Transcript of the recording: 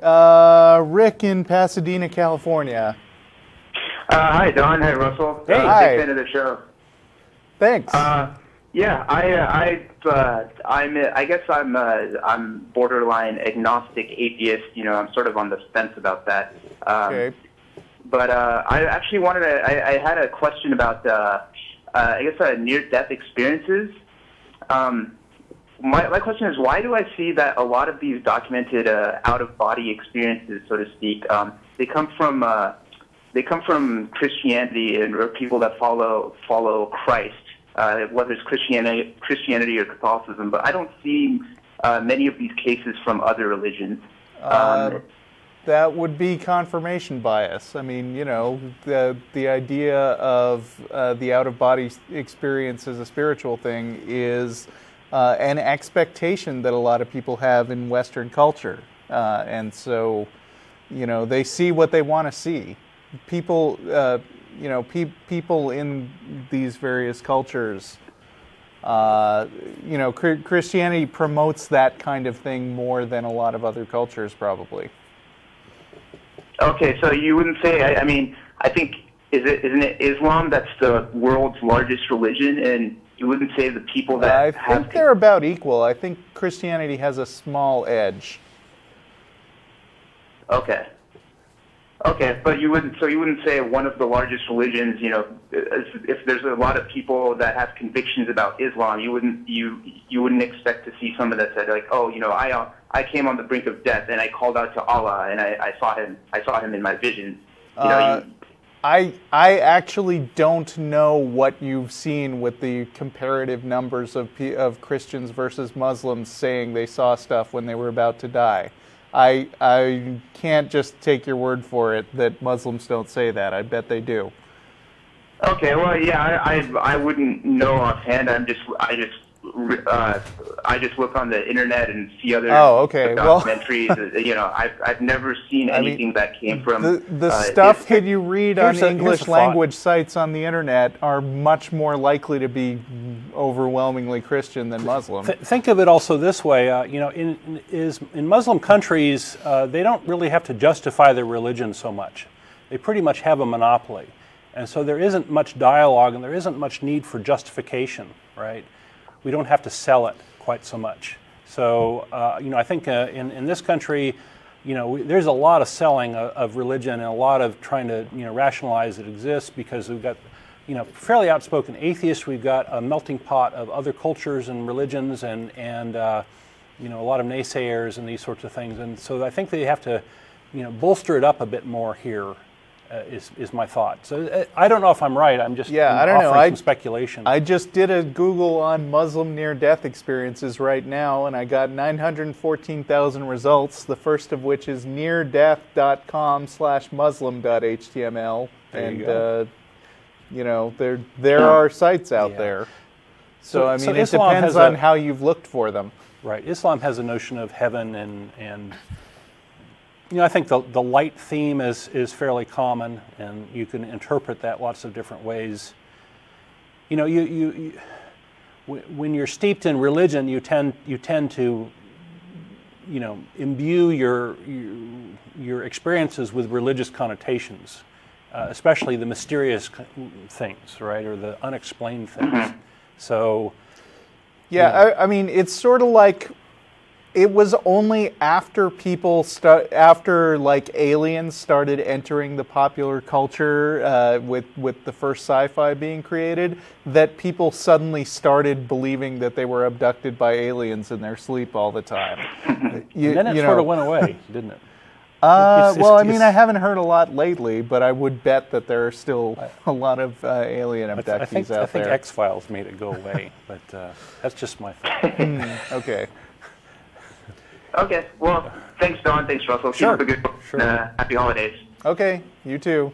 Rick in Pasadena, California. Hi, Don. Hi, Russell. Hey. Big Hi. fan of the show. Thanks. Yeah, I guess I'm borderline agnostic atheist. You know, I'm sort of on the fence about that. Okay. But I actually wanted to. I had a question about near-death experiences. My question is, why do I see that a lot of these documented out-of-body experiences, so to speak, they come from Christianity or people that follow Christ, whether it's Christianity or Catholicism. But I don't see many of these cases from other religions. That would be confirmation bias. I mean, you know, the idea of the out-of-body experience as a spiritual thing is an expectation that a lot of people have in Western culture. And so, you know, they see what they want to see. People, people in these various cultures, Christianity promotes that kind of thing more than a lot of other cultures, probably. Okay, so you wouldn't say, I think, isn't it Islam that's the world's largest religion, and you wouldn't say the people that I think they're about equal. I think Christianity has a small edge. Okay, but you wouldn't say one of the largest religions, you know, if there's a lot of people that have convictions about Islam, you wouldn't expect to see someone that said, like, oh, you know, I came on the brink of death and I called out to Allah and I saw him in my visions. You know, I actually don't know what you've seen with the comparative numbers of Christians versus Muslims saying they saw stuff when they were about to die. I can't just take your word for it that Muslims don't say that. I bet they do. Okay, well, yeah, I wouldn't know offhand. I just look on the internet and see other documentaries. Well, you know, I've never seen anything that came from the stuff that you read on English language sites on the internet are much more likely to be overwhelmingly Christian than Muslim. Think of it also this way: in Muslim countries, they don't really have to justify their religion so much. They pretty much have a monopoly, and so there isn't much dialogue and there isn't much need for justification, right? We don't have to sell it quite so much. So, I think in this country, there's a lot of selling of religion and a lot of trying to, rationalize it exists because we've got, fairly outspoken atheists. We've got a melting pot of other cultures and religions and a lot of naysayers and these sorts of things. And so I think they have to, bolster it up a bit more here. Is my thought. So I don't know if I'm right. I'm just offering some speculation. I just did a Google on Muslim near-death experiences right now, and I got 914,000 results, the first of which is neardeath.com/muslim.html. And, there are sites out there. So it depends on how you've looked for them. Right. Islam has a notion of heaven and I think the light theme is fairly common, and you can interpret that lots of different ways. You when you're steeped in religion, you tend to, imbue your experiences with religious connotations, especially the mysterious things, right, or the unexplained things. Mm-hmm. So, I mean, it's sort of like. It was only after aliens started entering the popular culture with the first sci-fi being created that people suddenly started believing that they were abducted by aliens in their sleep all the time. And then it sort of went away, didn't it? I haven't heard a lot lately, but I would bet that there are still a lot of alien abductees out there. I think X-Files made it go away, but that's just my thought. Okay. Okay, well, thanks, Don. Thanks, Russell. Sure. Keep up the good. Happy holidays. Okay, you too.